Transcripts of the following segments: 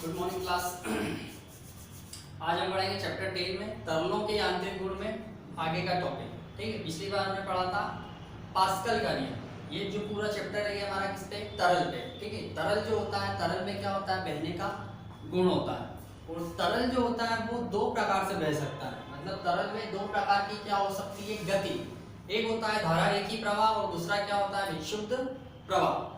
Good morning class. आज हम पढ़ेंगे चैप्टर 10 में तरलों के यांत्रिक गुण में आगे का टॉपिक। ठीक है, पिछली बार हमने पढ़ा था पास्कल का नियम। ये जो पूरा चैप्टर है ये हमारा किस पे, तरल पे। ठीक है, तरल जो होता है, तरल में क्या होता है, बहने का गुण होता है। और तरल जो होता है वो दो प्रकार से बह सकता है। मतलब तरल में दो प्रकार की क्या हो सकती है, गति। एक होता है धारा रेखी प्रवाह और दूसरा क्या होता है, विक्षुब्ध प्रवाह।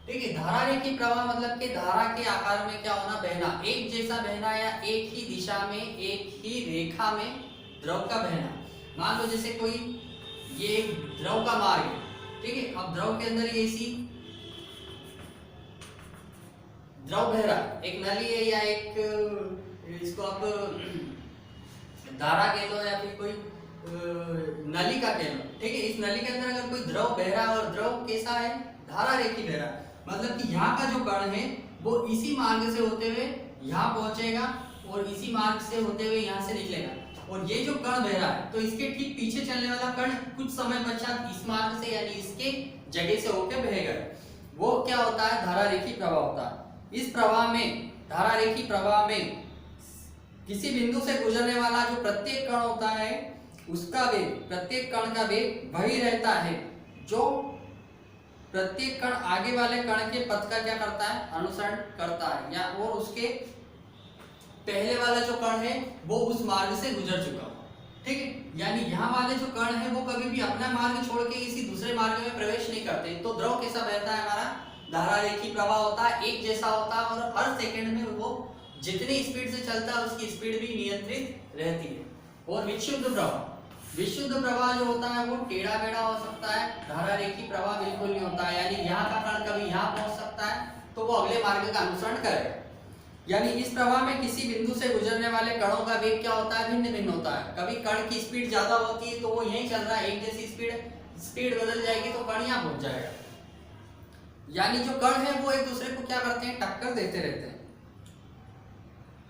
ठीक है, धारा रेखी प्रवाह मतलब कि धारा के आकार में क्या होना, बहना, एक जैसा बहना या एक ही दिशा में एक ही रेखा में द्रव का बहना। मान लो जैसे कोई ये द्रव का मार्ग है। ठीक है, अब द्रव के अंदर ये ऐसी द्रव बह रहा है, एक नली है या एक इसको आप धारा कह लो या फिर कोई नली का कह लो। ठीक है, इस नली के अंदर अगर कोई द्रव बह रहा है और द्रव कैसा है, धारा रेखी बह रहा है, मतलब कि यहाँ का जो कण है वो इसी मार्ग से होते हुए यहाँ पहुंचेगा और इसी मार्ग से होते हुए यहाँ से निकलेगा। और ये जो कण बह रहा है तो इसके ठीक पीछे चलने वाला कण कुछ समय पश्चात इस मार्ग से यानी इसके जगह से होकर बहेगा। वो क्या होता है, धारा रेखी प्रवाह होता है। इस प्रवाह में, धारा रेखी प्रवाह में किसी बिंदु से गुजरने वाला जो प्रत्येक कण होता है उसका वेग, प्रत्येक कण का वेग वही रहता है जो प्रत्येक कण आगे वाले कण के पथ का क्या करता है, अनुसरण करता है, या और उसके पहले वाला जो कण है वो उस मार्ग से गुजर चुका हो। ठीक है, यानी यहाँ वाले जो कण है वो कभी भी अपना मार्ग छोड़ के किसी दूसरे मार्ग में प्रवेश नहीं करते। तो द्रव कैसा बहता है, हमारा धारा रेखी प्रवाह होता है, एक जैसा होता है और हर सेकंड में वो जितनी स्पीड से चलता है उसकी स्पीड भी नियंत्रित रहती है। और विक्षुब्ध प्रवाह, विशुद्ध प्रवाह जो होता है वो टेढ़ा मेढ़ा हो सकता है, धारा रेखी प्रवाह बिल्कुल नहीं होता है। यानी यहाँ का कण कभी यहाँ पहुंच सकता है तो वो अगले मार्ग का अनुसरण करेगा। यानी इस प्रवाह में किसी बिंदु से गुजरने वाले कणों का वेग क्या होता है, भिन्न भिन्न होता है। कभी कण की स्पीड ज्यादा होती है तो वो यहीं चल रहा है, एक जैसी स्पीड बदल जाएगी तो कण यहाँ पहुंच जाएगा। यानी जो कण है वो एक दूसरे को क्या करते हैं, टक्कर देते रहते हैं।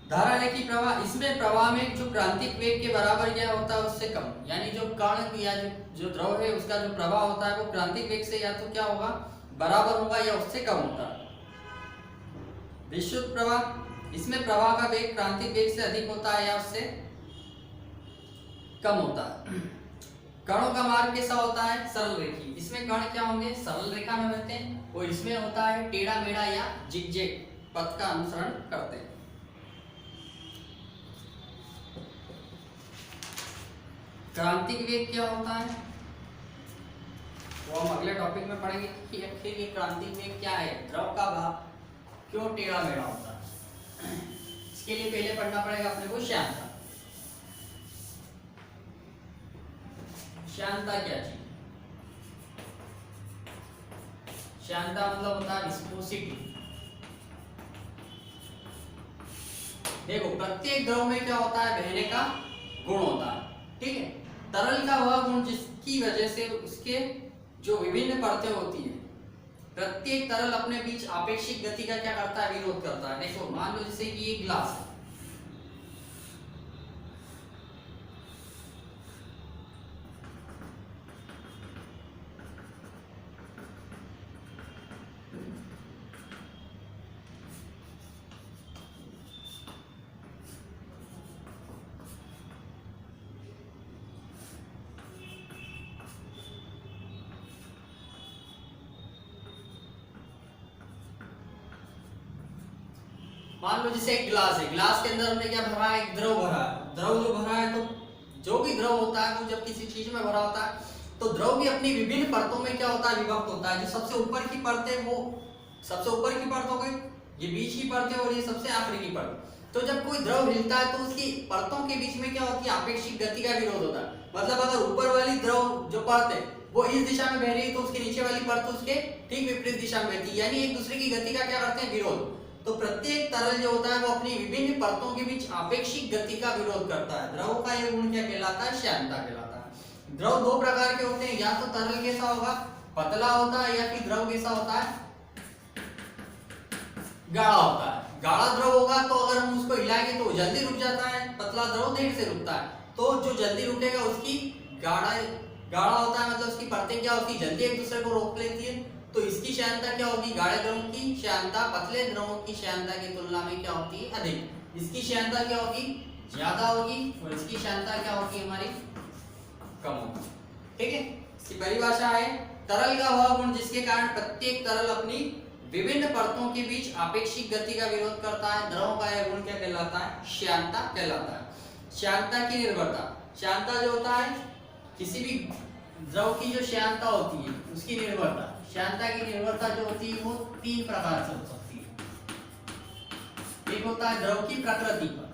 धारा रेखी प्रवाह, इसमें प्रवाह में जो क्रांतिक वेग के बराबर क्या होता है, उससे कम। यानी जो कण या जो द्रव है उसका जो प्रवाह होता है वो क्रांतिक वेग से या तो क्या होगा, बराबर होगा या उससे कम होता है। विशुद्ध प्रवाह, इसमें प्रवाह का वेग क्रांतिक वेग से अधिक होता है या उससे कम होता है। कणों का मार्ग कैसा होता है, सरल रेखी। इसमें कण क्या होंगे, सरल रेखा में बहते हैं, और इसमें होता है टेढ़ा मेढ़ा या जिगजैग पथ का अनुसरण करते हैं। क्रांतिक वेग क्या होता है वो हम अगले टॉपिक में पढ़ेंगे कि आखिर ये क्रांतिक वेग क्या है, द्रव का भाग क्यों टेढ़ा मेढ़ा होता है। इसके लिए पहले पढ़ना पड़ेगा अपने को श्यानता। श्यानता क्या चीज, श्यानता मतलब होता है विस्कोसिटी। देखो प्रत्येक द्रव में क्या होता है, बहने का गुण होता है। ठीक है, तरल का वह गुण जिसकी वजह से उसके जो विभिन्न परतें होती हैं, प्रत्येक तरल अपने बीच आपेक्षिक गति का क्या करता है, विरोध करता है। देखो मान लो जैसे कि ये ग्लास है, मान लो जैसे एक गिलास है, गिलास के अंदर हमने क्या भरा है, एक द्रव भरा है। द्रव जो भरा है, तो जो भी द्रव होता है वो जब किसी चीज में भरा होता है तो द्रव भी अपनी विभिन्न परतों में क्या होता है, विभक्त होता है। जो सबसे ऊपर की परत है वो सबसे ऊपर की परत हो गई, ये बीच की परत है और ये सबसे आखिरी की परत। तो जब कोई द्रव हिलता है तो उसकी परतों के बीच में क्या होती है, आपेक्षिक गति का विरोध होता है। मतलब अगर ऊपर वाली द्रव जो परत है वो इस दिशा में बह रही है तो उसके नीचे वाली परत उसके ठीक विपरीत दिशा में बहती है, यानी एक दूसरे की गति का क्या करते हैं, विरोध। तो प्रत्येक तरल जो होता है वो अपनी विभिन्न परतों के बीच आपेक्षिक गति का विरोध करता है। द्रव का यह गुण क्या कहलाता है, श्यानता कहलाता है। द्रव दो प्रकार के होते हैं, या तो तरल कैसा होगा, पतला होता है, या फिर द्रव कैसा होता है, गाढ़ा होता है। गाढ़ा द्रव होगा तो अगर हम उसको हिलाएंगे तो जल्दी रुक जाता है, पतला द्रव देर से रुकता है। तो जो जल्दी रुकेगा उसकी गाढ़ा होता है, मतलब उसकी परतें क्या होती है, जल्दी एक दूसरे को रोक लेती है। तो इसकी श्यानता क्या होगी, गाढ़े द्रव की श्यानता पतले द्रवों की श्यानता की तुलना में क्या होती है, अधिक। इसकी श्यानता क्या होगी, ज्यादा होगी, और इसकी श्यानता क्या होगी हमारी, कम होगी। ठीक है, इसकी परिभाषा है तरल का वह गुण जिसके कारण प्रत्येक तरल अपनी विभिन्न परतों के बीच आपेक्षिक गति का विरोध करता है। द्रव का यह गुण क्या कहलाता है, श्यानता कहलाता है। श्यानता की निर्भरता, श्यानता जो होता है किसी भी द्रव की जो श्यानता होती है उसकी निर्भरता, श्यानता की निर्भरता जो होती है वो तीन प्रकार से हो सकती है। एक होता है द्रव की प्रकृति पर,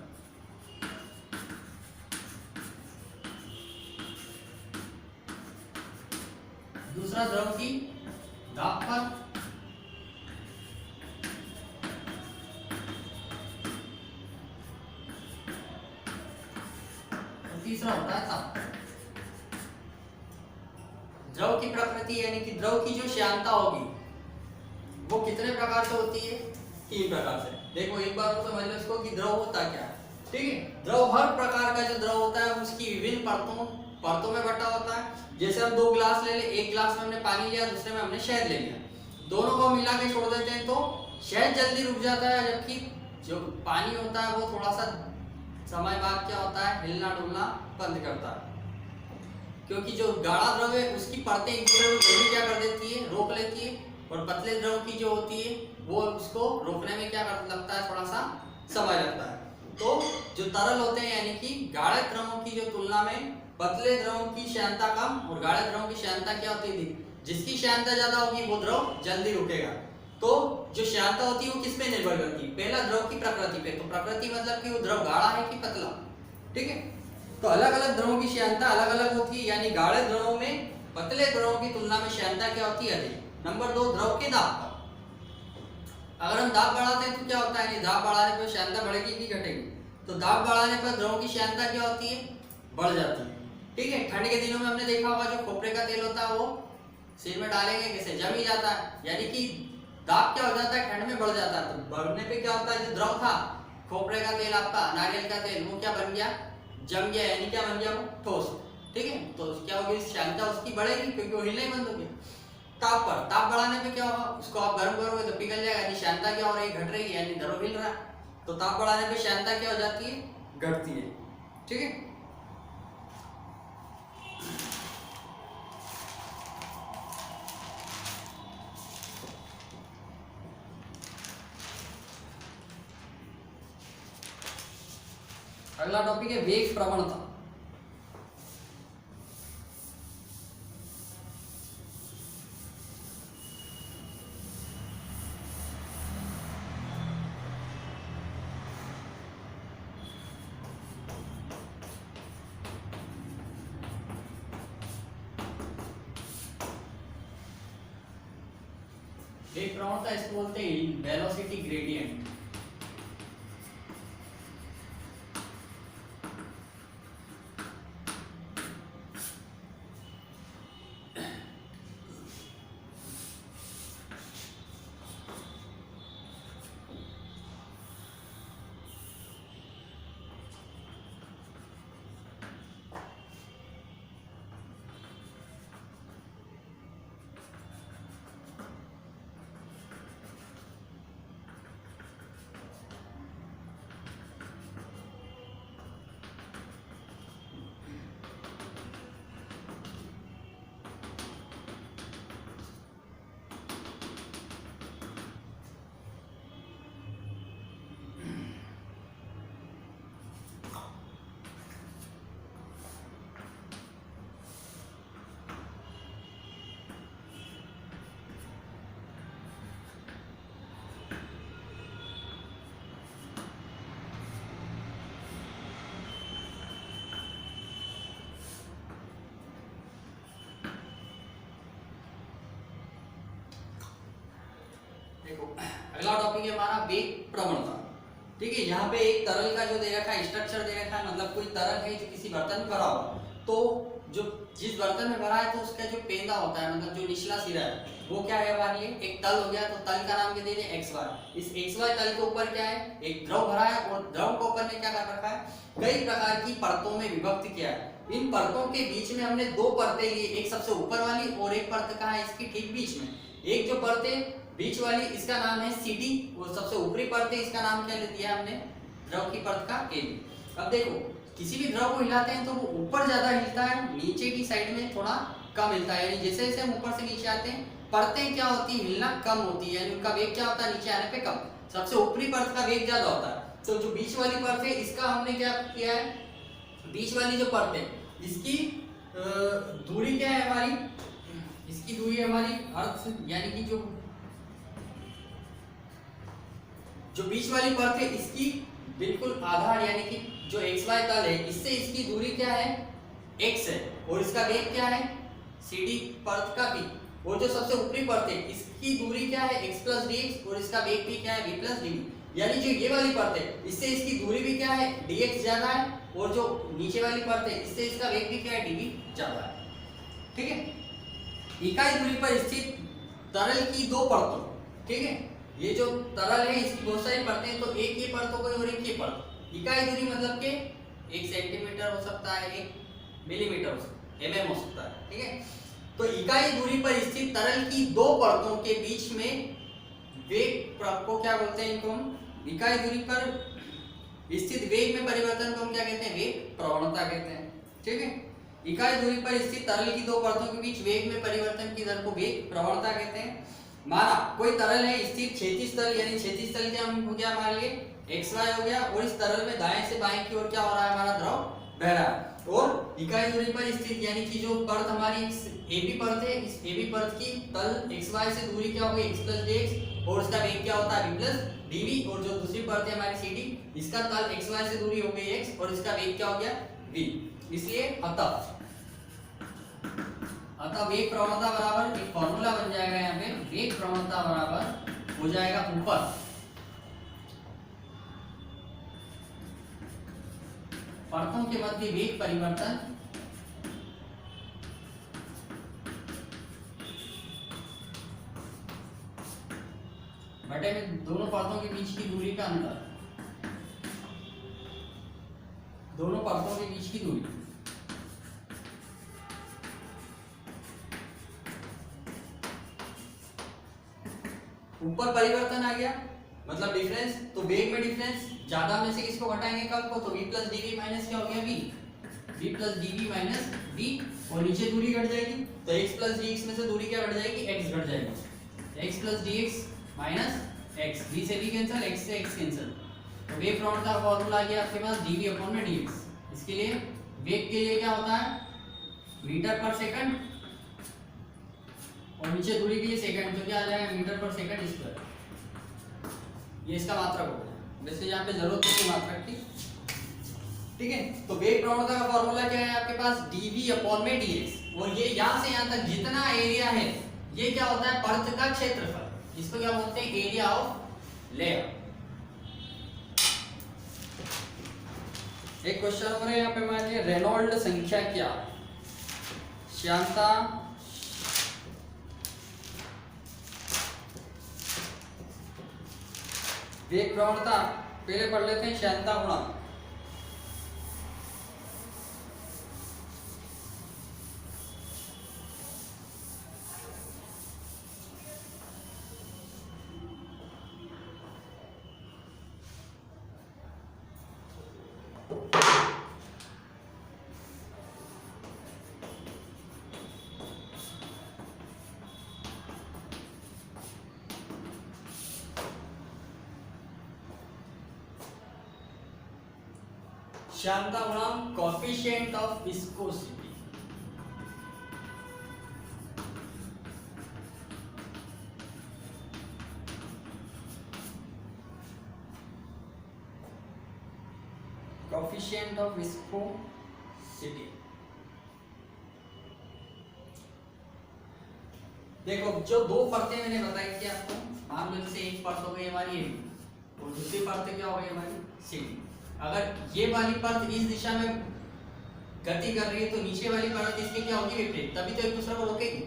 दूसरा द्रव की दाब पर, और तीसरा होता है ताप। द्रव की प्रकृति यानी कि द्रव की जो श्यानता होगी वो कितने प्रकार से होती है, तीन प्रकार से। देखो एक बार तो समझ लो इसको कि द्रव होता क्या है। ठीक है, द्रव हर प्रकार का जो द्रव होता है उसकी विभिन्न परतों में बटा होता है। जैसे हम दो गिलास ले ले, एक गिलास में हमने पानी लिया, दूसरे में हमने शहद ले लिया, दोनों को मिला के छोड़ देते हैं तो शहद जल्दी रुक जाता है, जबकि जो पानी होता है वो थोड़ा सा समय बाद क्या होता है, हिलना डुलना बंद करता है, क्योंकि जो गाढ़ा द्रव है उसकी परतें एक दूसरे को जल्दी क्या कर देती है, रोक लेती है, और पतले द्रव की जो होती है वो उसको रोकने में क्या लगता है, थोड़ा सा समय लगता है। तो जो तरल होते हैं यानी कि गाढ़े द्रवों की जो तुलना में पतले द्रवों की श्यानता कम और गाढ़े द्रवों की श्यानता क्या होती है, जिसकी श्यानता ज्यादा होगी वो द्रव जल्दी रुकेगा। तो जो श्यानता होती है वो किस पे निर्भर करती है, पहला द्रव की प्रकृति पे। तो प्रकृति मतलब कि वो द्रव गाढ़ा है कि पतला। ठीक है, तो अलग अलग द्रवों की श्यानता अलग अलग होती है, यानी गाढ़े द्रवों में पतले द्रवों की तुलना में श्यानता क्या होती है, अधिक। नंबर दो, द्रव के दाब पर। अगर हम दाब बढ़ाते हैं तो क्या होता है, दाब बढ़ाने पर श्यानता बढ़ेगी कि घटेगी, तो दाब बढ़ाने पर द्रव की श्यानता क्या होती है, बढ़ जाती है। ठीक है, ठंड के दिनों में हमने देखा होगा जो खोपरे का तेल होता है वो सिर में डालेंगे कैसे जम ही जाता है, यानी कि दाब क्या हो जाता है, ठंड में बढ़ जाता है। तो बढ़ने पे क्या होता है, जो द्रव था खोपरे का तेल आपका नारियल का तेल वो क्या बन गया, जम गया, यानी क्या बन गया, वो ठोस। ठीक है, तो क्या होगी, श्यानता उसकी बढ़ेगी क्योंकि वो हिलना ही बंद हो गया। ताप पर, ताप बढ़ाने पे क्या होगा, उसको आप गर्म करोगे तो पिघल जाएगा, यानी श्यानता क्या हो रही है, घट रही है, यानी द्रव हिल रहा है। तो ताप बढ़ाने पे श्यानता क्या हो जाती है, घटती है। ठीक है, अगला टॉपिक है वेग प्रवणता। वेग प्रवणता इसको बोलते हैं वेलोसिटी ग्रेडियंट। देखो अगला टॉपिक है हमारा वेग प्रवणता। ठीक है, यहाँ पे एक तरल का जो दे रखा है स्ट्रक्चर दे रखा है, मतलब कोई तरल है जो किसी बर्तन में भरा हुआ, तो जो जिस बर्तन में भरा है तो उसका जो पेंदा होता है, मतलब जो निचला सिरा है वो क्या है हमारे लिए, एक तल हो गया। तो तल का नाम क्या दे दें, XY। इस XY तल के ऊपर क्या है, एक द्रव भरा है, और द्रव के ऊपर ने क्या कर रखा है, कई प्रकार की परतों में विभक्त किया है। इन परतों के बीच में हमने दो परतें ली, एक सबसे ऊपर वाली और एक परत कहाँ है, इसकी ठीक बीच में। एक जो परत है बीच वाली, इसका नाम है CD, वो सबसे ऊपरी परत है, इसका नाम क्या ले दिया हमने, द्रव की परत का AB। अब देखो किसी भी द्रव को हिलाते हैं तो वो ऊपर ज्यादा हिलता है, नीचे की साइड में थोड़ा कम हिलता है, यानी जैसे जैसे हम ऊपर से नीचे आते हैं परतें क्या होती है, हिलना कम होती है, यानी उनका वेग क्या होता है, नीचे आने पे कम। सबसे ऊपरी परत का वेग ज्यादा होता है। तो जो बीच वाली परत है इसका हमने क्या किया है, बीच वाली जो परत है इसकी दूरी क्या है हमारी, इसकी दूरी है हमारी अर्थ, यानी कि जो बीच वाली परत है इसकी बिल्कुल आधार, यानी कि जो XY तल है इससे इसकी दूरी क्या है, x है, और इसका वेग क्या है CD परत का भी। और जो सबसे ऊपरी परत है इसकी दूरी क्या है x + dx, और इसका वेग भी क्या है v + dv। यानी जो ये वाली परत है इससे इसकी दूरी भी क्या है dx ज्यादा है, और जो नीचे वाली परत है इससे इसका वेग भी क्या है dv ज्यादा है। ठीक है, इकाई दूरी पर स्थित तरल की दो परतों, ठीक है, ये जो तरल है इसकी बहुत सारी परतें, तो एक ये परत हो गई और एक ये परत। इकाई दूरी मतलब के 1 सेंटीमीटर हो सकता है, 1 मिलीमीटर हो सकता है, mm हो सकता है। ठीक है, तो इकाई दूरी पर स्थित तरल की दो परतों के बीच में वेग को क्या बोलते हैं, इनको हम इकाई दूरी पर स्थित वेग में परिवर्तन को हम क्या कहते हैं, वेग प्रवणता कहते हैं। ठीक है, इकाई दूरी पर स्थित तरल की दो परतों के बीच वेग में परिवर्तन की दर को वेग प्रवणता कहते हैं। माना कोई तरल है स्थित क्षैतिज तल, यानी क्षैतिज तल क्या हम क्या मान लिए XY हो गया, और इस तरल में दाएं से बाएं की ओर क्या हो रहा है, हमारा द्रव बह रहा है। और इकाई दूरी पर स्थित यानी कि जो परत हमारी AB परत है, इस AB परत की तल XY से दूरी क्या हो गई x + dx, और इसका वेग क्या होता है v + dv। और जो दूसरी परत है हमारी CD, इसका तल XY से दूरी हो गई x, और इसका वेग क्या हो गया v। इसलिए अतः वेग प्रवणता बराबर एक फॉर्मूला बन जाएगा यहाँ पे, वेग प्रवणता बराबर हो जाएगा ऊपर परतों के मध्य वेग परिवर्तन बटे में दोनों परतों के बीच की दूरी का अंतर, दोनों परतों के बीच की दूरी। ऊपर परिवर्तन आ गया मतलब डिफरेंस, तो वेग में डिफरेंस, ज्यादा में से किसको घटाएंगे कम को, तो v + dv माइनस क्या हो गया v, v + dv minus v, और नीचे दूरी घट जाएगी तो x + dx में से दूरी क्या घट जाएगी, x घट जाएगी, x + dx minus x, v से v कैंसिल, x से x कैंसिल। तो वेग प्रवणता का फार्मूला आ गया आपके पास dv/dx। इसके लिए वेग के लिए क्या होता है मीटर/सेकंड, और नीचे दूरी के लिए सेकंड, तो क्या आ जाएगा मीटर/सेकंड²। ये इसका मात्रक होगा, वैसे यहाँ पे जरूरत नहीं मात्रक की। ठीक है, तो वेग प्रवणता का फार्मूला क्या है आपके पास dv/dx, और ये यहाँ से यहाँ तक जितना एरिया है ये क्या होता है परत का क्षेत्रफल, इसको क्या बोलते हैं एरिया ऑफ लेयर। एक क्वेश्चन और है यहाँ पे, मान लीजिए रेनॉल्ड संख्या क्या, श्यानता वेग प्रवणता, पहले पढ़ लेते हैं श्यानता गुणांक। श्यानता गुणांक coefficient of viscosity. Coefficient of viscosity, देखो जो दो परतें मैंने बताई थी आपको, मान लो जैसे एक परत हो गई हमारी ए और दूसरी परत क्या हो गई हमारी सी। अगर ये वाली परत इस दिशा में गति कर रही है तो नीचे वाली परत इसके क्या होगी विपरीत, तभी तो एक दूसरे को रोकेगी।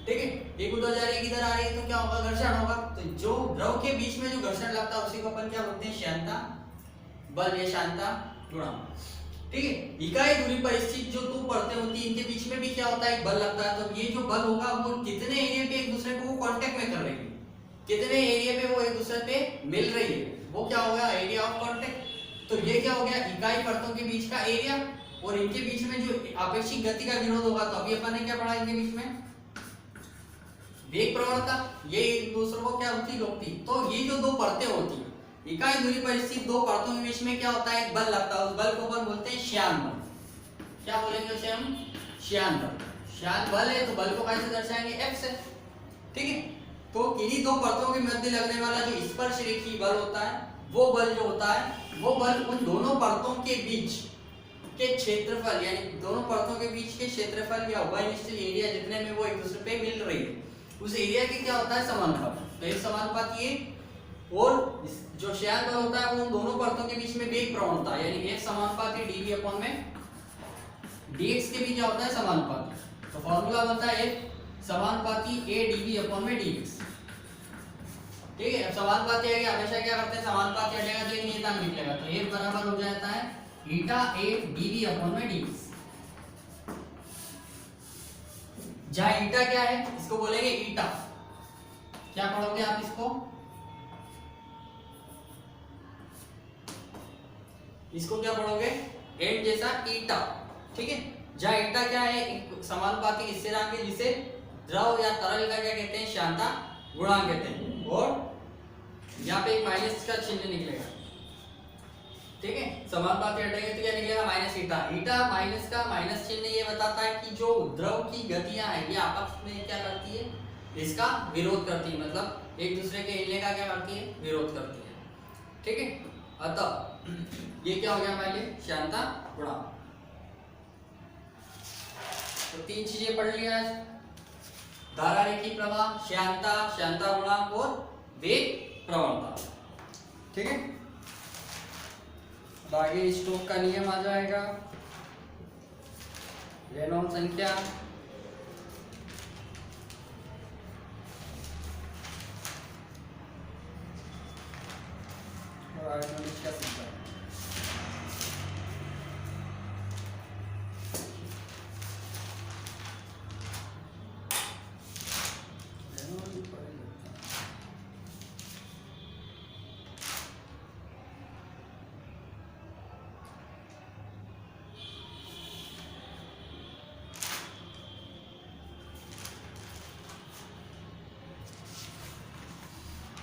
ठीक है, एक उधर जा रही है इधर आ रही है तो क्या होगा घर्षण होगा। तो जो द्रव के बीच में जो घर्षण लगता है उसी को अपन क्या बोलते हैं श्यानता बल या श्यानता गुणांक। ठीक है। इकाई दूरी पर स्थित जो दो परतें होती है इनके बीच में भी क्या होता है, एक बल लगता है। तो ये जो बल होगा वो कितने एरिया पे एक दूसरे को कांटेक्ट में कर रही है, कितने एरिया पे वो एक दूसरे पे मिल रही है, वो क्या होगा, एरिया ऑफ कांटेक्ट। तो ये क्या हो गया, इकाई परतों के बीच का एरिया, और इनके बीच में जो आपेक्षिक गति का विरोध होगा। तो अभी अपन ने क्या पढ़ा, इनके बीच में वेग प्रवणता, ये एक दूसरे को क्या होती, रोकती। तो ये जो दो परतें होती है, इकाई दूरी पर स्थित दो परतों के बीच में क्या होता है, एक बल लगता है। उस बल को अपन बोलते हैं श्यान बल। क्या बोलेंगे उसे हम, श्यान बल। श्यान बल है तो बल को कैसे दर्शाएंगे, F से। ठीक है। तो किन्हीं दो परतों के मध्य लगने वाला जो स्पर्श रेखी बल होता है, वो बल जो होता है, वो बल उन दोनों परतों के बीच के क्षेत्रफल, यानी दोनों परतों के बीच के क्षेत्रफल या उभयनिष्ठ एरिया जितने में वो एक दूसरे पे मिल रही है, उस एरिया की क्या होता है, समानुपात। तो एक समानुपात ये, और जो श्यान बल होता है वो उन दोनों परतों के बीच में वेग प्रवणता, यानी एक समानुपात है dv अपॉन में dx के भी क्या होता है, समानुपाती। तो फॉर्मूला बनता है एक समानुपाती a dv अपॉन में dx। ठीक है। अब समानुपाती आगे हमेशा क्या करते हैं, समानुपाती हटेगा तो एक नियतांक निकलेगा। तो a बराबर हो जाता है ईटा a dv अपॉन में dx। जहां ईटा क्या है, इसको बोलेंगे ईटा। क्या पढ़ोगे आप इसको, इसको क्या पढ़ोगे, एंड जैसा ईटा। ठीक है। जहां ईटा क्या है, एक समानुपाती स्थिरांक है जिसे द्रव या तरल का क्या कहते हैं, श्यानता गुणांक कहते हैं। और यहाँ पे एक माइनस का चिन्ह निकलेगा। ठीक है। समानुपाती हटेंगे तो क्या निकलेगा, माइनस ईटा। ईटा माइनस का माइनस चिन्ह ये बताता है कि जो द्रव की गतियां हैं ये आपस में क्या करती है, इसका विरोध करती है, मतलब एक दूसरे के हिलने का क्या करती है, विरोध करती है। ठीक है। अतः ये क्या हो गया, पहले श्यानता गुणांक। तो तीन चीजें पढ़ लिया आज, धारा रेखी प्रवाह, श्यानता, श्यानता गुणांक और वेग प्रवणता। ठीक है। आगे स्टोक का नियम आ जाएगा, रेनॉल्ड्स संख्या, और आर्गोमेटिक का सिद्धांत।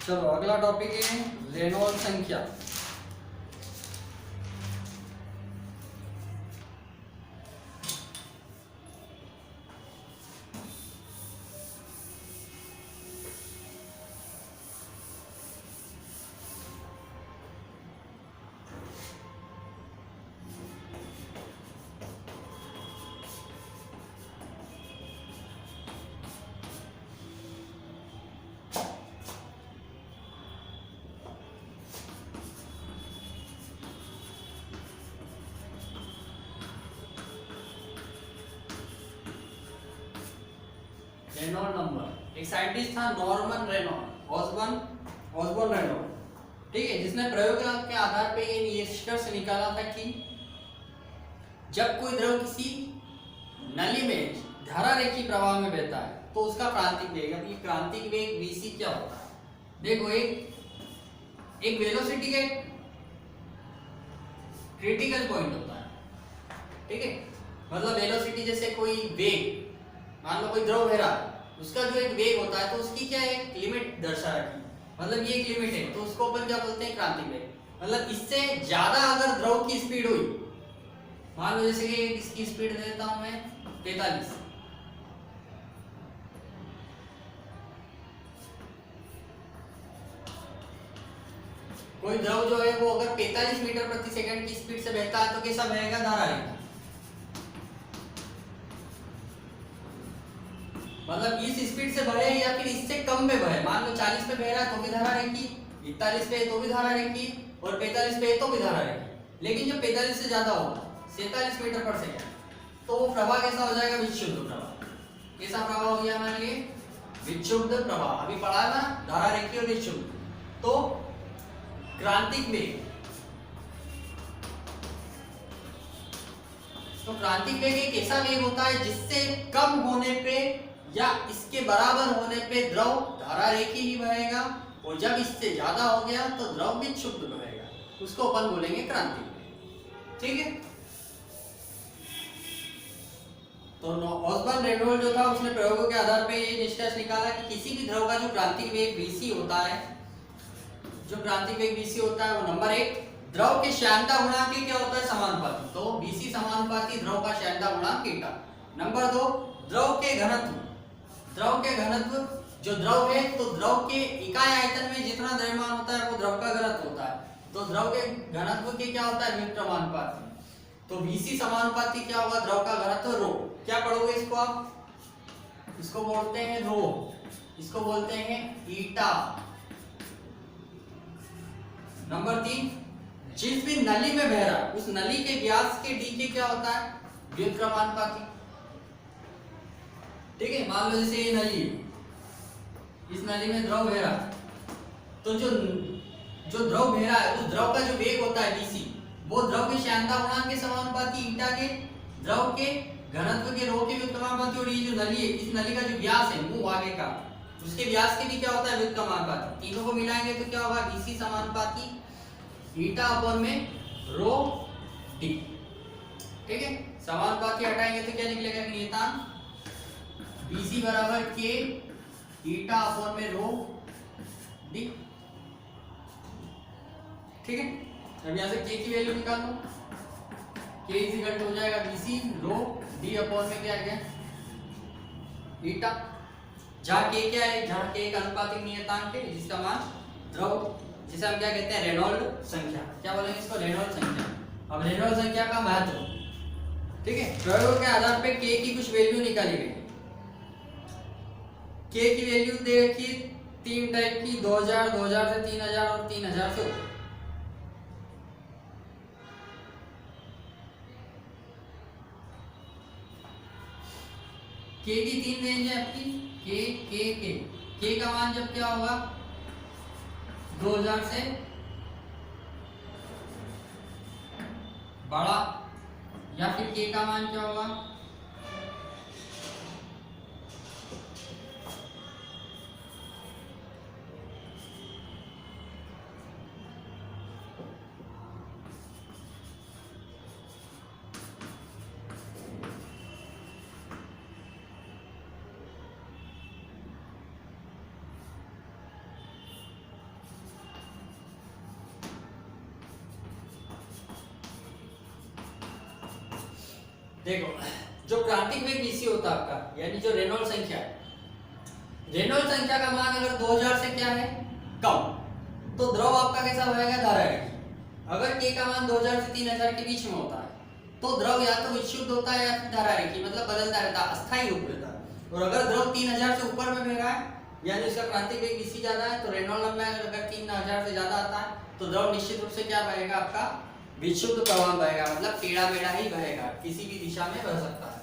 चलो अगला टॉपिक है रेनॉल्ड्स संख्या। रेनॉल्ड नंबर, एक साइंटिस्ट था नॉर्मन रेनॉल्ड, ऑसबॉर्न रेनॉल्ड। ठीक है। जिसने प्रयोग के आधार पे ये निष्कर्ष निकाला था कि जब कोई द्रव किसी नली में धारा रेखी प्रवाह में बहता है तो उसका क्रांतिक वेग, अब ये क्रांतिक वेग vc क्या होता है, देखो एक वेलोसिटी का क्रिटिकल पॉइंट होता है। ठीक है। मतलब वेलोसिटी जैसे कोई वेग, मान लो कोई द्रव बह रहा है, उसका जो एक वेग होता है तो उसकी क्या एक लिमिट दर्शा रखी, मतलब ये एक लिमिट है, तो उसको अपन क्या बोलते हैं, क्रांतिक वेग। मतलब इससे ज्यादा अगर द्रव की स्पीड हुई, मान लो जैसे कि इसकी स्पीड दे देता हूं मैं 45, कोई द्रव जो है वो अगर 45 मीटर प्रति सेकंड की स्पीड से बहता है तो कैसा बहेगा, धारा रेखा। मतलब इस स्पीड से बहे या फिर इससे कम में बहे, मान लो 40 पे बह रहा है तो भी धारा रेखी, 41 पे तो भी धारा रेखी, और 45 पे तो भी धारा रेखी। लेकिन जब 45 से ज्यादा होगा, 47 मीटर पर सेकंड, तो वो प्रवाह कैसा हो जाएगा, विक्षुब्ध प्रवाह। कैसा प्रवाह हो गया हमारे लिए, विक्षुब्ध प्रवाह। अभी पढ़ा ना, धारा रेखी और विक्षुब्ध। तो क्रांतिक वेग तो क्रांतिक वेग एक ऐसा वेग होता है जिससे कम होने पे या इसके बराबर होने पे द्रव धारा रेखी ही बहेगा, और जब इससे ज्यादा हो गया तो द्रव विक्षुब्ध बहेगा, उसको अपन बोलेंगे क्रांतिक वेग। ठीक है। तो ऑसबर्न रेनॉल्ड जो था उसने प्रयोगों के आधार पे ये निष्कर्ष निकाला कि किसी भी द्रव का जो क्रांतिक वेग vc होता है, जो क्रांतिक वेग vc होता है वो नंबर 1 द्रव के श्यानता गुणांक के क्या होता है समानुपाती, तो vc समानुपाती द्रव का श्यानता गुणांक eta। नंबर 2 द्रव के घनत्व, द्रव के घनत्व जो द्रव है तो द्रव के इकाई आयतन में जितना द्रव्यमान होता है वो द्रव का घनत्व होता है, तो द्रव के घनत्व के क्या होता है व्युत्क्रमानुपाती, तो vc समानुपाती क्या होगा द्रव का घनत्व रो। क्या पढ़ोगे इसको आप, इसको बोलते हैं रो, इसको बोलते हैं ईटा। नंबर 3 जिस भी नली में बह रहा उस नली के व्यास के डी के क्या होता है व्युत्क्रमानुपाती। ठीक है, मान लो जैसे ये नली है, इस नली में द्रव बह रहा तो जो द्रव बह रहा है उस द्रव का जो वेग होता है vc वो द्रव के श्यानता गुणांक के समानुपाती ईटा के द्रव के घनत्व के रो के व्युत्क्रमानुपाती, और ये जो नली है इस नली का जो व्यास है मुंह आगे का उसके व्यास के भी क्या होता है व्युत्क्रमानुपाती, तीनों को मिलाएंगे तो क्या होगा vc समानुपाती ईटा अपॉन में रो डी। ठीक है, समानुपाती हटाएंगे तो क्या निकलेगा नियतांक vc बराबर k ईटा अपॉन में रो डी। ठीक है, अब यहाँ से k की वैल्यू निकाल लो, k इज इक्वल टू हो जाएगा vc रो d अपॉन में क्या है ईटा, जहाँ k क्या है, जहाँ k एक अनुपातिक नियतांक है जिसका मान द्रव, जिसे हम क्या कहते हैं रेनॉल्ड संख्या, क्या बोलेंगे इसको रेनॉल्ड संख्या। अब रेनॉल्ड संख्या का महत्व, ठीक है, प्रयोग के आधार पे k की कुछ वैल्यू निकाली गई। k की वैल्यू देखिए 3 टाइप की, 2000, 2000 से 3000 और 3000 से ऊपर। k की 3 रेंज है आपकी, k का मान जब क्या होगा 2000 से बड़ा, या फिर k का मान क्या होगा देखो, जो क्रांतिक वेग vc होता है आपका, यानी जो रेनॉल्ड संख्या है, रेनॉल्ड संख्या का मान अगर 2000 से क्या है कम, तो द्रव आपका कैसा बहेगा धारा रेखी। अगर k का मान 2000 से 3000 के बीच में होता है तो द्रव या तो विक्षुब्ध होता है या फिर धारा रेखी, मतलब बदलता रहता है, अस्थायी रूप लेता है। और अगर द्रव 3000 से ऊपर में बह रहा है यानी उसका क्रांतिक वेग vc ज्यादा है, तो रेनॉल्ड नंबर अगर 3000 से ज्यादा आता है तो द्रव निश्चित रूप से क्या बहेगा आपका विक्षुब्ध प्रवाह बहेगा, मतलब टेढ़ा मेढ़ा ही बहेगा, किसी भी दिशा में बह सकता है।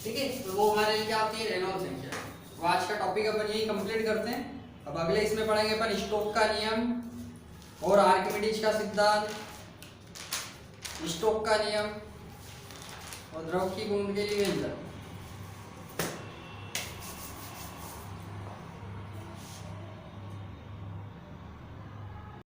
ठीक है, तो वो हमारे लिए क्या होती है रेनॉल्ड संख्या। तो आज का टॉपिक अपन यही कंप्लीट करते हैं। अब अगले इसमें पढ़ेंगे अपन स्टोक का नियम और आर्किमिडीज का सिद्धांत, स्टोक का नियम और द्रव की बूंद के लिए व्यंजक।